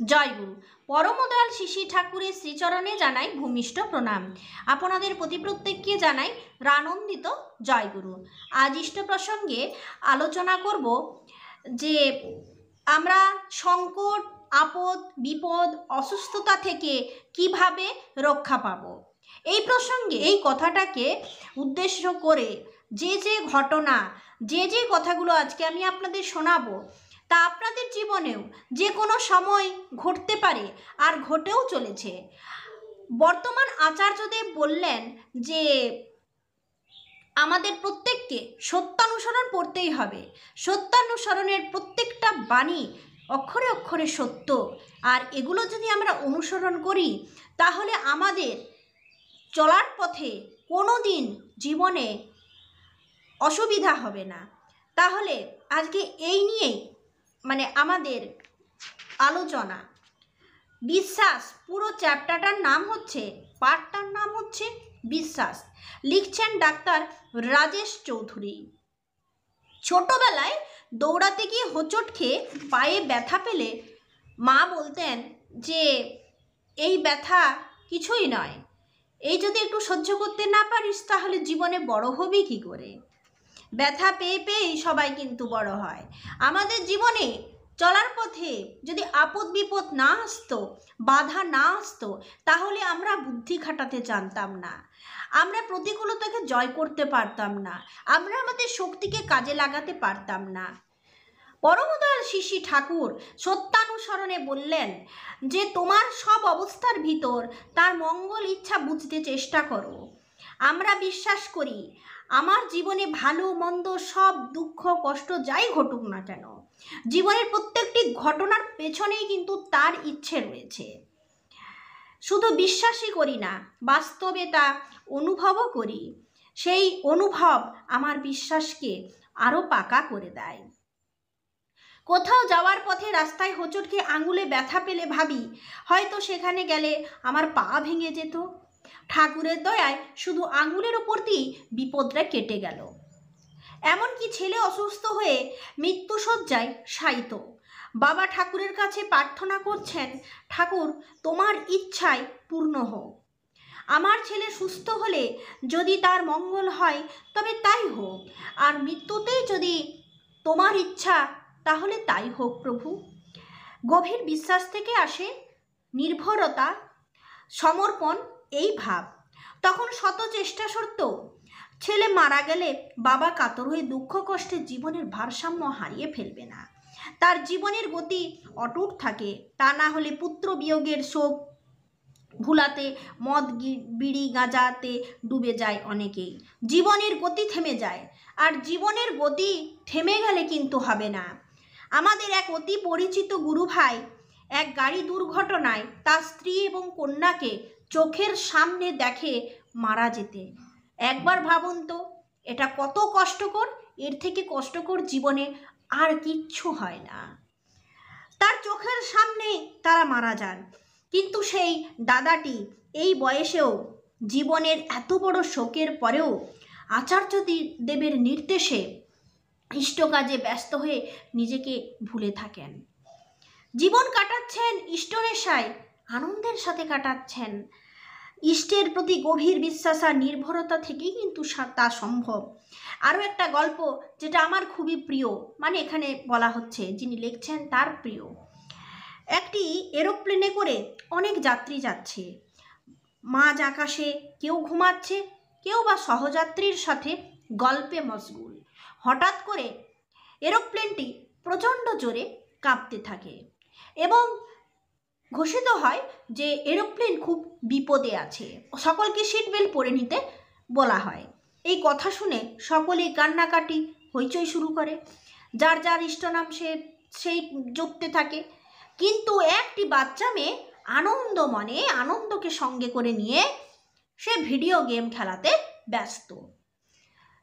জয়গুরু। পরমদয়াল শিশি ঠাকুরের শ্রীচরণে জানাই ভূমিষ্ঠ প্রণাম। আপনাদের প্রতি প্রত্যেককে জানাই রানন্দিত জয়গুরু। আজ ইষ্ট প্রসঙ্গে আলোচনা করব যে আমরা সংকট, আপদ, বিপদ, অসুস্থতা থেকে কিভাবে রক্ষা পাব। এই প্রসঙ্গে এই কথাটাকে উদ্দেশ্য করে যে ঘটনা, যে কথাগুলো আজকে আমি আপনাদের শোনাবো, তা আপনাদের জীবনেও যে কোনো সময় ঘটতে পারে আর ঘটেও চলেছে। বর্তমান আচার্যদেব বললেন যে আমাদের প্রত্যেককে সত্যানুসরণ করতেই হবে। সত্যানুসরণের প্রত্যেকটা বাণী অক্ষরে অক্ষরে সত্য, আর এগুলো যদি আমরা অনুসরণ করি তাহলে আমাদের চলার পথে কোনো দিন জীবনে অসুবিধা হবে না। তাহলে আজকে এই নিয়েই আমাদের আলোচনা। বিশ্বাস, পুরো চ্যাপ্টারটার নাম হচ্ছে, পাঠটার নাম হচ্ছে বিশ্বাস। লিখছেন ডাক্তার রাজেশ চৌধুরী। ছোটবেলায় দৌড়াতে গিয়ে হোঁচট খেয়ে পায়ে ব্যথা পেলে মা বলতেন যে এই ব্যথা কিছুই নয়, এই যদি একটু সহ্য করতে না পারিস তাহলে জীবনে বড় হবি কি করে। ব্যথা পেয়ে পেয়েই সবাই কিন্তু বড় হয়। আমাদের জীবনে চলার পথে যদি আপদ বিপদ না আসতো, বাধা না আসতো, তাহলে আমরা বুদ্ধি খাটাতে জানতাম না, আমরা প্রতিকূলতাকে জয় করতে পারতাম না, আমরা আমাদের শক্তিকে কাজে লাগাতে পারতাম না। পরমদয়াল শিশি ঠাকুর সত্যানুসরণে বললেন যে তোমার সব অবস্থার ভিতর তার মঙ্গল ইচ্ছা বুঝতে চেষ্টা করো। আমরা বিশ্বাস করি আমার জীবনে ভালো মন্দ সব দুঃখ কষ্ট যাই ঘটুক না কেন, জীবনের প্রত্যেকটি ঘটনার পেছনেই কিন্তু তার ইচ্ছে রয়েছে। শুধু বিশ্বাসই করি না, বাস্তবে তা অনুভবও করি। সেই অনুভব আমার বিশ্বাসকে আরও পাকা করে দেয়। কোথাও যাওয়ার পথে রাস্তায় হোঁচট খেয়ে আঙুলে ব্যথা পেলে ভাবি হয়তো সেখানে গেলে আমার পা ভেঙে যেত। ঠাকুরের দয়ায় শুধু আঙুলের ওপর দিয়েই বিপদটা কেটে গেল। এমনকি ছেলে অসুস্থ হয়ে মৃত্যুশয্যায় শায়িত, বাবা ঠাকুরের কাছে প্রার্থনা করছেন, ঠাকুর তোমার ইচ্ছায় পূর্ণ হোক। আমার ছেলে সুস্থ হলে যদি তার মঙ্গল হয় তবে তাই হোক, আর মৃত্যুতেই যদি তোমার ইচ্ছা তাহলে তাই হোক প্রভু। গভীর বিশ্বাস থেকে আসে নির্ভরতা, সমর্পণ, এই ভাব। তখন শত চেষ্টা সত্ত্বেও ছেলে মারা গেলে বাবা কাতর হয়ে দুঃখ কষ্টে জীবনের ভারসাম্য হারিয়ে ফেলবে না, তার জীবনের গতি অটুট থাকে। তা না হলে পুত্র বিয়োগের শোক ভুলাতে মদ বিড়ি গাঁজাতে ডুবে যায় অনেকেই, জীবনের গতি থেমে যায়। আর জীবনের গতি থেমে গেলে কিন্তু হবে না। আমাদের এক অতি পরিচিত গুরু ভাই এক গাড়ি দুর্ঘটনায় তার স্ত্রী এবং কন্যাকে চোখের সামনে দেখে মারা যেতে। একবার ভাবুন তো, এটা কত কষ্টকর। এর থেকে কষ্টকর জীবনে আর কিচ্ছু হয় না। তার চোখের সামনে তারা মারা যান, কিন্তু সেই দাদাটি এই বয়সেও জীবনের এত বড় শোকের পরেও আচার্য দেবের নির্দেশে ইষ্ট কাজে ব্যস্ত হয়ে নিজেকে ভুলে থাকেন। জীবন কাটাচ্ছেন ইষ্টনেশায়, আনন্দের সাথে কাটাচ্ছেন। ইষ্টের প্রতি গভীর বিশ্বাস আর নির্ভরতা থেকেই কিন্তু তা সম্ভব। আরও একটা গল্প যেটা আমার খুবই প্রিয়, এখানে বলা হচ্ছে যিনি লিখছেন তার প্রিয়। একটি এরোপ্লেনে করে অনেক যাত্রী যাচ্ছে, মাঝ আকাশে কেউ ঘুমাচ্ছে, কেউ বা সহযাত্রীর সাথে গল্পে মশগুল। হঠাৎ করে এরোপ্লেনটি প্রচণ্ড জোরে কাঁপতে থাকে এবং ঘোষিত হয় যে এরোপ্লেন খুব বিপদে আছে, সকলকে সিট বেল্ট পরে নিতে বলা হয়। এই কথা শুনে সকলেই কান্নাকাটি হইচই শুরু করে, যার যার ইষ্টনাম সেই জপতে থাকে। কিন্তু একটি বাচ্চা মেয়ে আনন্দ মনে আনন্দকে সঙ্গে করে নিয়ে সে ভিডিও গেম খেলাতে ব্যস্ত।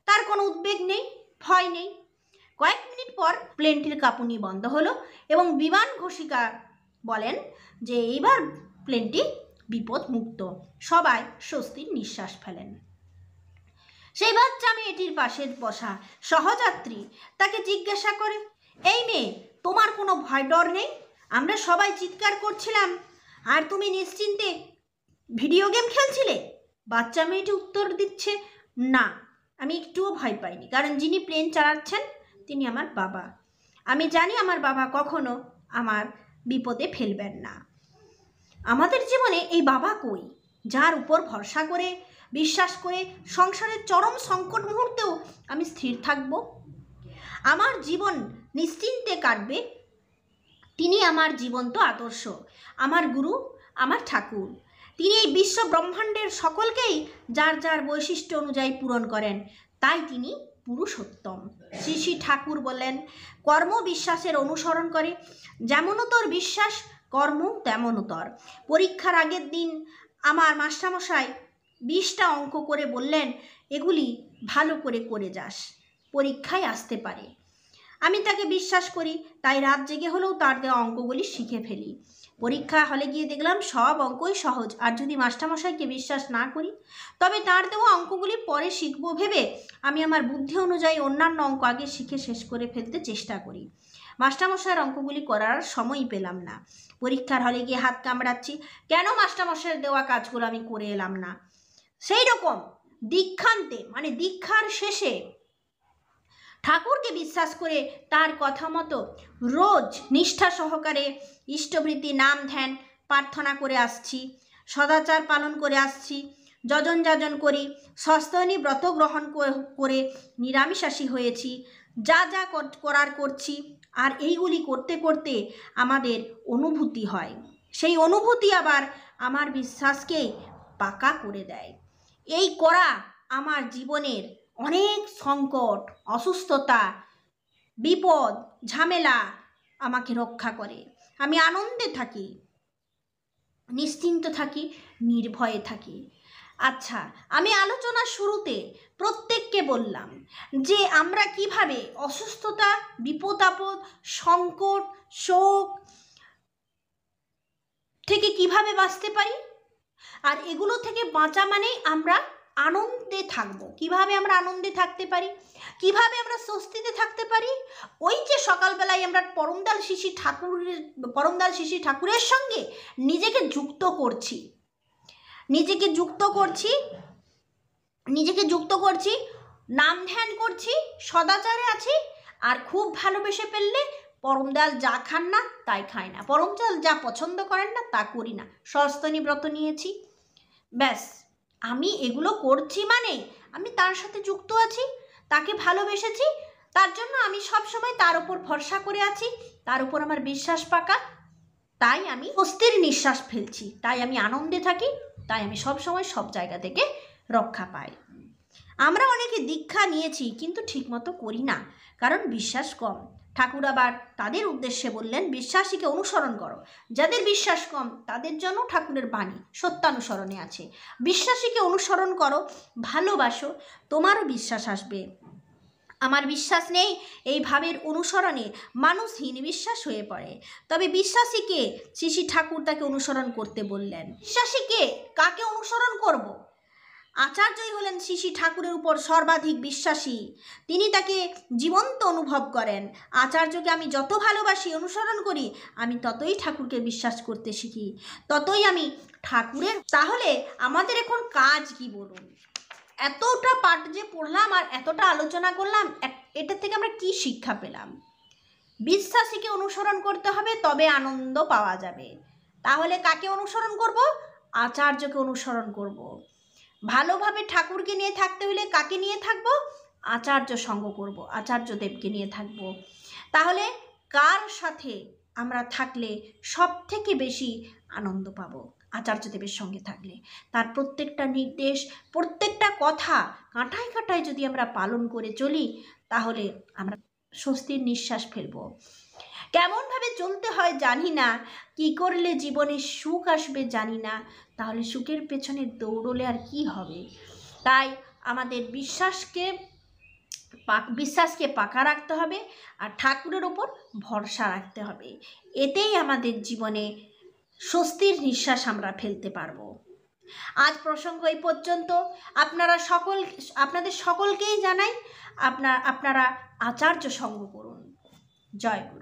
তার কোনো উদ্বেগ নেই, ভয় নেই। কয়েক মিনিট পর প্লেনটির কাঁপুনি বন্ধ হলো এবং বিমান ঘোষিকা বলেন যে এইবার প্লেনটি বিপদ মুক্ত। সবাই স্বস্তির নিঃশ্বাস ফেলেন। সেই বাচ্চা মেয়েটির পাশে বসা সহযাত্রী তাকে জিজ্ঞাসা করে, এই মেয়ে, তোমার কোনো ভয় ডর নেই? আমরা সবাই চিৎকার করছিলাম আর তুমি নিশ্চিন্তে ভিডিও গেম খেলছিলে। বাচ্চা মেয়েটি উত্তর দিচ্ছে, না, আমি একটুও ভয় পাইনি, কারণ যিনি প্লেন চালাচ্ছেন তিনি আমার বাবা। আমি জানি আমার বাবা কখনো আমার বিপদে ফেলবেন না। আমাদের জীবনে এই বাবা কই, যার উপর ভরসা করে বিশ্বাস করে সংসারের চরম সংকট মুহূর্তেও আমি স্থির থাকব, আমার জীবন নিশ্চিন্তে কাটবে। তিনি আমার জীবন্ত আদর্শ, আমার গুরু, আমার ঠাকুর। তিনি এই বিশ্ব ব্রহ্মাণ্ডের সকলকেই যার যার বৈশিষ্ট্য অনুযায়ী পূরণ করেন, তাই তিনি পুরুষোত্তম। শ্রী শ্রী ঠাকুর বললেন, কর্ম বিশ্বাসের অনুসরণ করে, যেমনতর বিশ্বাস কর্ম তেমনতর। পরীক্ষার আগের দিন আমার মাস্টারমশাই 20টা অঙ্ক করে বললেন, এগুলি ভালো করে যাস, পরীক্ষায় আসতে পারে। আমি তাকে বিশ্বাস করি, তাই রাত জেগে হলেও তার দেওয়া অঙ্কগুলি শিখে ফেলি। পরীক্ষা হলে গিয়ে দেখলাম সব অঙ্কই সহজ। আর যদি মাস্টারমশাইকে বিশ্বাস না করি, তবে তার দেওয়া অঙ্কগুলি পরে শিখব ভেবে আমি আমার বুদ্ধি অনুযায়ী অন্যান্য অঙ্ক আগে শিখে শেষ করে ফেলতে চেষ্টা করি। মাস্টারমশাইয়ের অঙ্কগুলি করার সময়ই পেলাম না। পরীক্ষার হলে গিয়ে হাত কামড়াচ্ছি, কেন মাস্টারমশাইয়ের দেওয়া কাজগুলো আমি করে এলাম না। সেই রকম দীক্ষান্তে মানে দীক্ষার শেষে ঠাকুরকে বিশ্বাস করে তার কথা মতো রোজ নিষ্ঠা সহকারে ইষ্টবৃত্তি, নাম ধ্যান, প্রার্থনা করে আসছি, সদাচার পালন করে আসছি, যজন যাজন করি, সস্তনী ব্রত গ্রহণ করে নিরামিষাশী হয়েছি, যা যা করার করছি। আর এইগুলি করতে করতে আমাদের অনুভূতি হয়, সেই অনুভূতি আবার আমার বিশ্বাসকে পাকা করে দেয়। এই করা আমার জীবনের অনেক সংকট, অসুস্থতা, বিপদ, ঝামেলা আমাকে রক্ষা করে। আমি আনন্দে থাকি, নিশ্চিন্ত থাকি, নির্ভয়ে থাকি। আচ্ছা, আমি আলোচনার শুরুতে প্রত্যেককে বললাম যে আমরা কিভাবে অসুস্থতা, বিপদ আপদ, সংকট, শোক থেকে কিভাবে বাঁচতে পারি। আর এগুলো থেকে বাঁচা মানেই আমরা আনন্দে থাকবো। কিভাবে আমরা আনন্দে থাকতে পারি, কিভাবে আমরা স্বস্তিতে থাকতে পারি? ওই যে সকালবেলায় আমরা পরমদাল শিশি ঠাকুরের সঙ্গে নিজেকে যুক্ত করছি, নাম ধ্যান করছি, সদাচারে আছি। আর খুব ভালোবেসে ফেললে পরমদাল যা খান না তাই খায় না, পরমদাল যা পছন্দ করেন না তা করি না, সস্তনী ব্রত নিয়েছি। ব্যাস, আমি এগুলো করছি মানে আমি তার সাথে যুক্ত আছি, তাকে ভালোবেসেছি, তার জন্য আমি সব সময় তার উপর ভরসা করে আছি, তার উপর আমার বিশ্বাস পাকা, তাই আমি স্বস্তির নিঃশ্বাস ফেলছি, তাই আমি আনন্দে থাকি, তাই আমি সব সময় সব জায়গা থেকে রক্ষা পাই। আমরা অনেকে দীক্ষা নিয়েছি কিন্তু ঠিকমতো করি না, কারণ বিশ্বাস কম। ঠাকুর আবার তাদের উদ্দেশ্যে বললেন, বিশ্বাসীকে অনুসরণ করো। যাদের বিশ্বাস কম তাদের জন্য ঠাকুরের বাণী সত্যানুসরণে আছে। বিশ্বাসীকে অনুসরণ করো, ভালোবাসো, তোমারও বিশ্বাস আসবে। আমার বিশ্বাস নেই, এই ভাবের অনুসরণে মানুষ হীন বিশ্বাস হয়ে পড়ে। তবে বিশ্বাসীকে শ্রী ঠাকুর তাকে অনুসরণ করতে বললেন। বিশ্বাসীকে কাকে অনুসরণ করব? আচার্যই হলেন শ্রী ঠাকুরের উপর সর্বাধিক বিশ্বাসী, তিনি তাকে জীবন্ত অনুভব করেন। আচার্যকে আমি যত ভালোবাসি, অনুসরণ করি, আমি ততই ঠাকুরকে বিশ্বাস করতে শিখি, ততই আমি ঠাকুরের। তাহলে আমাদের এখন কাজ কি বলুন? এতটা পাঠ যে পড়লাম আর এতটা আলোচনা করলাম, এটা থেকে আমরা কি শিক্ষা পেলাম? বিশ্বাসীকে অনুসরণ করতে হবে, তবে আনন্দ পাওয়া যাবে। তাহলে কাকে অনুসরণ করব? আচার্যকে অনুসরণ করব। ভালোভাবে ঠাকুরকে নিয়ে থাকতে হলে কাকে নিয়ে থাকব? আচার্য সঙ্গ করব, আচার্যদেবকে নিয়ে থাকব। তাহলে কার সাথে আমরা থাকলে সব থেকে বেশি আনন্দ পাব? আচার্যদেবের সঙ্গে থাকলে। তার প্রত্যেকটা নির্দেশ, প্রত্যেকটা কথা কাঁটায় কাঁটায় যদি আমরা পালন করে চলি, তাহলে আমরা স্বস্তির নিঃশ্বাস ফেলব। কেমনভাবে চলতে হয় জানি না, কি করলে জীবনে সুখ আসবে জানি না, তাহলে সুখের পেছনে দৌড়লে আর কি হবে? তাই আমাদের বিশ্বাসকে পাকা রাখতে হবে, আর ঠাকুরের ওপর ভরসা রাখতে হবে। এতেই আমাদের জীবনে স্বস্তির নিঃশ্বাস আমরা ফেলতে পারবো। আজ প্রসঙ্গ এই পর্যন্ত। আপনাদের সকলকেই জানাই, আপনারা আচার্য সঙ্গ করুন। জয় গুরু।